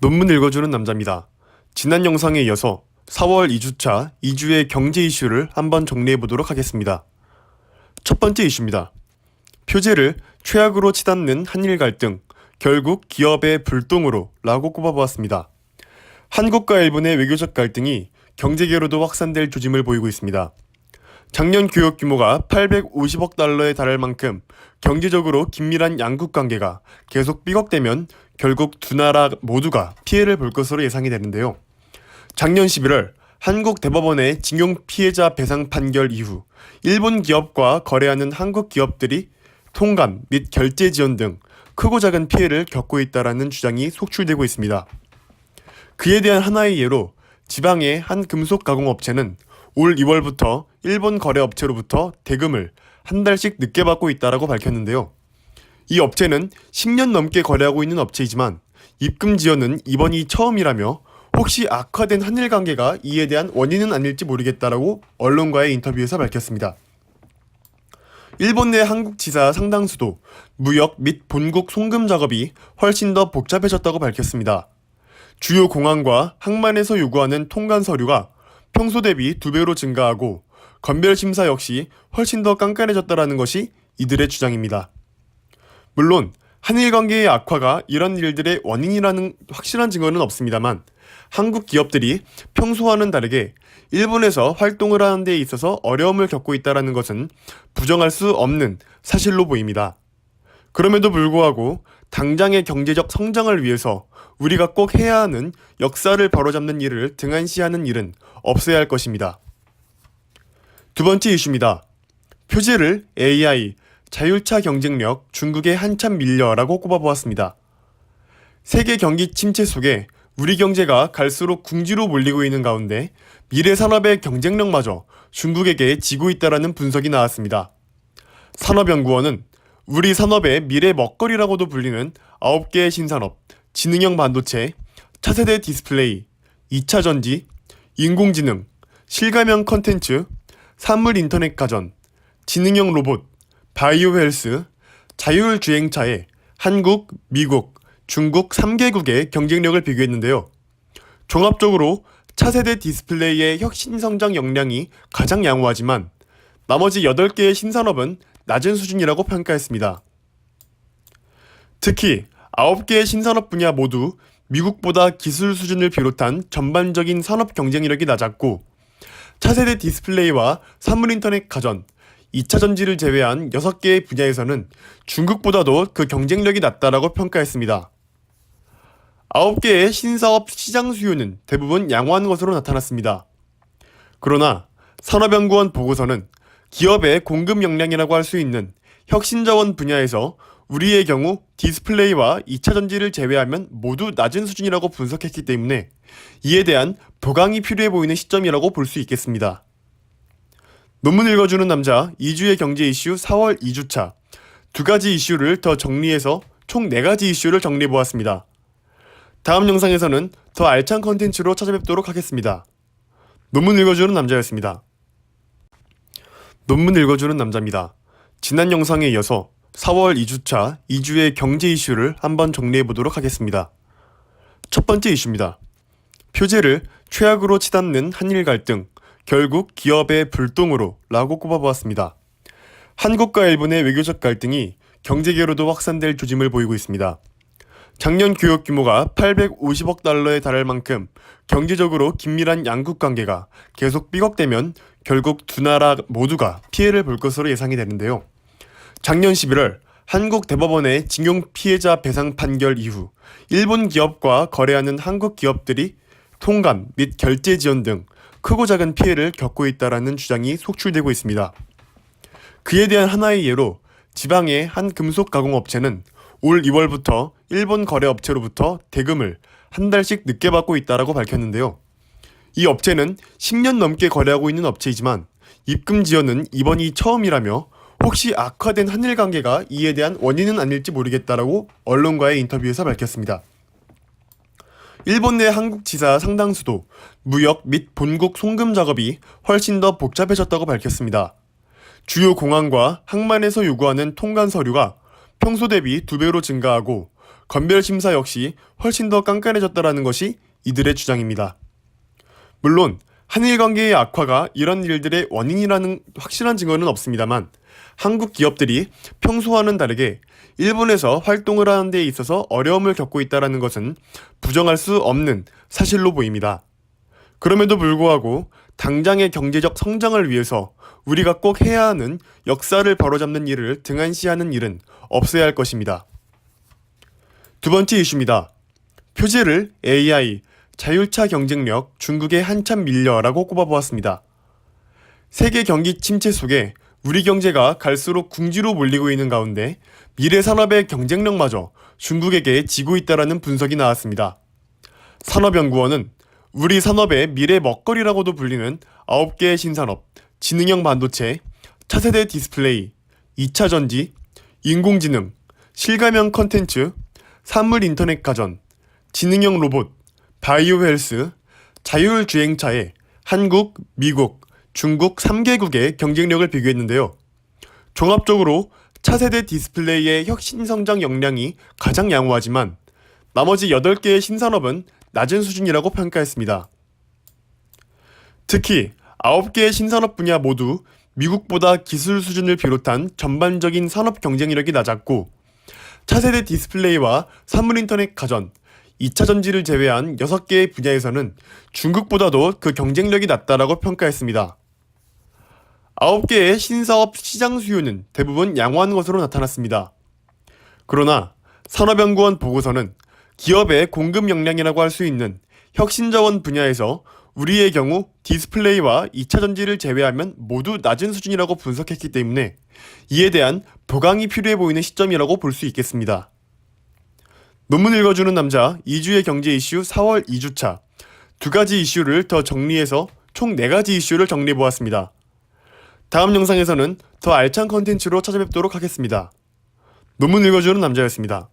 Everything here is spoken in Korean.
논문 읽어주는 남자입니다. 지난 영상에 이어서 4월 2주차 2주의 경제 이슈를 한번 정리해보도록 하겠습니다. 첫 번째 이슈입니다. 표제를 최악으로 치닫는 한일 갈등, 결국 기업의 불똥으로 라고 꼽아보았습니다. 한국과 일본의 외교적 갈등이 경제계로도 확산될 조짐을 보이고 있습니다. 작년 교역 규모가 850억 달러에 달할 만큼 경제적으로 긴밀한 양국 관계가 계속 삐걱대면 결국 두 나라 모두가 피해를 볼 것으로 예상이 되는데요. 작년 11월 한국 대법원의 징용 피해자 배상 판결 이후 일본 기업과 거래하는 한국 기업들이 통관 및 결제 지연 등 크고 작은 피해를 겪고 있다는 주장이 속출되고 있습니다. 그에 대한 하나의 예로 지방의 한 금속 가공업체는 올 2월부터 일본 거래업체로부터 대금을 한 달씩 늦게 받고 있다고 밝혔는데요. 이 업체는 10년 넘게 거래하고 있는 업체이지만 입금 지연은 이번이 처음이라며 혹시 악화된 한일 관계가 이에 대한 원인은 아닐지 모르겠다라고 언론과의 인터뷰에서 밝혔습니다. 일본 내 한국 지사 상당수도 무역 및 본국 송금 작업이 훨씬 더 복잡해졌다고 밝혔습니다. 주요 공항과 항만에서 요구하는 통관 서류가 평소 대비 2배로 증가하고 건별 심사 역시 훨씬 더 깐깐해졌다는 것이 이들의 주장입니다. 물론 한일 관계의 악화가 이런 일들의 원인이라는 확실한 증거는 없습니다만 한국 기업들이 평소와는 다르게 일본에서 활동을 하는 데 있어서 어려움을 겪고 있다는 것은 부정할 수 없는 사실로 보입니다. 그럼에도 불구하고 당장의 경제적 성장을 위해서 우리가 꼭 해야 하는 역사를 바로잡는 일을 등한시하는 일은 없어야 할 것입니다. 두 번째 이슈입니다. 표제를 AI, 자율차 경쟁력, 중국에 한참 밀려라고 꼽아보았습니다. 세계 경기 침체 속에 우리 경제가 갈수록 궁지로 몰리고 있는 가운데 미래 산업의 경쟁력마저 중국에게 지고 있다는 분석이 나왔습니다. 산업연구원은 우리 산업의 미래 먹거리라고도 불리는 9개의 신산업, 지능형 반도체, 차세대 디스플레이, 2차 전지, 인공지능, 실감형 컨텐츠, 산물 인터넷 가전, 지능형 로봇, 바이오 헬스, 자율주행차에 한국, 미국, 중국 3개국의 경쟁력을 비교했는데요. 종합적으로 차세대 디스플레이의 혁신 성장 역량이 가장 양호하지만 나머지 8개의 신산업은 낮은 수준이라고 평가했습니다. 특히 9개의 신산업 분야 모두 미국보다 기술 수준을 비롯한 전반적인 산업 경쟁력이 낮았고 차세대 디스플레이와 산물인터넷 가전, 2차 전지를 제외한 6개의 분야에서는 중국보다도 그 경쟁력이 낮다라고 평가했습니다. 9개의 신사업 시장 수요는 대부분 양호한 것으로 나타났습니다. 그러나 산업연구원 보고서는 기업의 공급 역량이라고 할 수 있는 혁신자원 분야에서 우리의 경우 디스플레이와 2차 전지를 제외하면 모두 낮은 수준이라고 분석했기 때문에 이에 대한 보강이 필요해 보이는 시점이라고 볼 수 있겠습니다. 논문 읽어주는 남자 2주의 경제 이슈 4월 2주차 2가지 이슈를 더 정리해서 총 4가지 이슈를 정리해보았습니다. 다음 영상에서는 더 알찬 컨텐츠로 찾아뵙도록 하겠습니다. 논문 읽어주는 남자였습니다. 논문 읽어주는 남자입니다. 지난 영상에 이어서 4월 2주차 2주의 경제 이슈를 한번 정리해보도록 하겠습니다. 첫 번째 이슈입니다. 표제를 최악으로 치닫는 한일 갈등, 결국 기업의 불똥으로 라고 꼽아보았습니다. 한국과 일본의 외교적 갈등이 경제계로도 확산될 조짐을 보이고 있습니다. 작년 교역 규모가 850억 달러에 달할 만큼 경제적으로 긴밀한 양국 관계가 계속 삐걱대면 결국 두 나라 모두가 피해를 볼 것으로 예상이 되는데요. 작년 11월 한국 대법원의 징용 피해자 배상 판결 이후 일본 기업과 거래하는 한국 기업들이 통관 및 결제 지연 등 크고 작은 피해를 겪고 있다는 주장이 속출되고 있습니다. 그에 대한 하나의 예로 지방의 한 금속 가공업체는 올 2월부터 일본 거래업체로부터 대금을 한 달씩 늦게 받고 있다고 밝혔는데요. 이 업체는 10년 넘게 거래하고 있는 업체이지만 입금 지연은 이번이 처음이라며 혹시 악화된 한일 관계가 이에 대한 원인은 아닐지 모르겠다라고 언론과의 인터뷰에서 밝혔습니다. 일본 내 한국 지사 상당수도 무역 및 본국 송금 작업이 훨씬 더 복잡해졌다고 밝혔습니다. 주요 공항과 항만에서 요구하는 통관 서류가 평소 대비 2배로 증가하고 건별심사 역시 훨씬 더 깐깐해졌다라는 것이 이들의 주장입니다. 물론 한일 관계의 악화가 이런 일들의 원인이라는 확실한 증거는 없습니다만 한국 기업들이 평소와는 다르게 일본에서 활동을 하는 데 있어서 어려움을 겪고 있다는 것은 부정할 수 없는 사실로 보입니다. 그럼에도 불구하고 당장의 경제적 성장을 위해서 우리가 꼭 해야 하는 역사를 바로잡는 일을 등한시하는 일은 없어야 할 것입니다. 두 번째 이슈입니다. 표제를 AI, 자율차 경쟁력, 중국에 한참 밀려라고 꼽아보았습니다. 세계 경기 침체 속에 우리 경제가 갈수록 궁지로 몰리고 있는 가운데 미래 산업의 경쟁력마저 중국에게 지고 있다라는 분석이 나왔습니다. 산업연구원은 우리 산업의 미래 먹거리라고도 불리는 9개의 신산업, 지능형 반도체, 차세대 디스플레이, 2차 전지, 인공지능, 실감형 컨텐츠, 산물 인터넷 가전, 지능형 로봇, 바이오 헬스, 자율주행차에 한국, 미국, 중국 3개국의 경쟁력을 비교했는데요. 종합적으로 차세대 디스플레이의 혁신 성장 역량이 가장 양호하지만 나머지 8개의 신산업은 낮은 수준이라고 평가했습니다. 특히 9개의 신산업 분야 모두 미국보다 기술 수준을 비롯한 전반적인 산업 경쟁력이 낮았고 차세대 디스플레이와 산물인터넷 가전, 2차 전지를 제외한 6개의 분야에서는 중국보다도 그 경쟁력이 낮다라고 평가했습니다. 9개의 신사업 시장 수요는 대부분 양호한 것으로 나타났습니다. 그러나 산업연구원 보고서는 기업의 공급 역량이라고 할 수 있는 혁신자원 분야에서 우리의 경우 디스플레이와 2차 전지를 제외하면 모두 낮은 수준이라고 분석했기 때문에 이에 대한 보강이 필요해 보이는 시점이라고 볼 수 있겠습니다. 논문 읽어주는 남자 2주의 경제 이슈 4월 2주차 2가지 이슈를 더 정리해서 총 4가지 이슈를 정리해보았습니다. 다음 영상에서는 더 알찬 컨텐츠로 찾아뵙도록 하겠습니다. 논문 읽어주는 남자였습니다.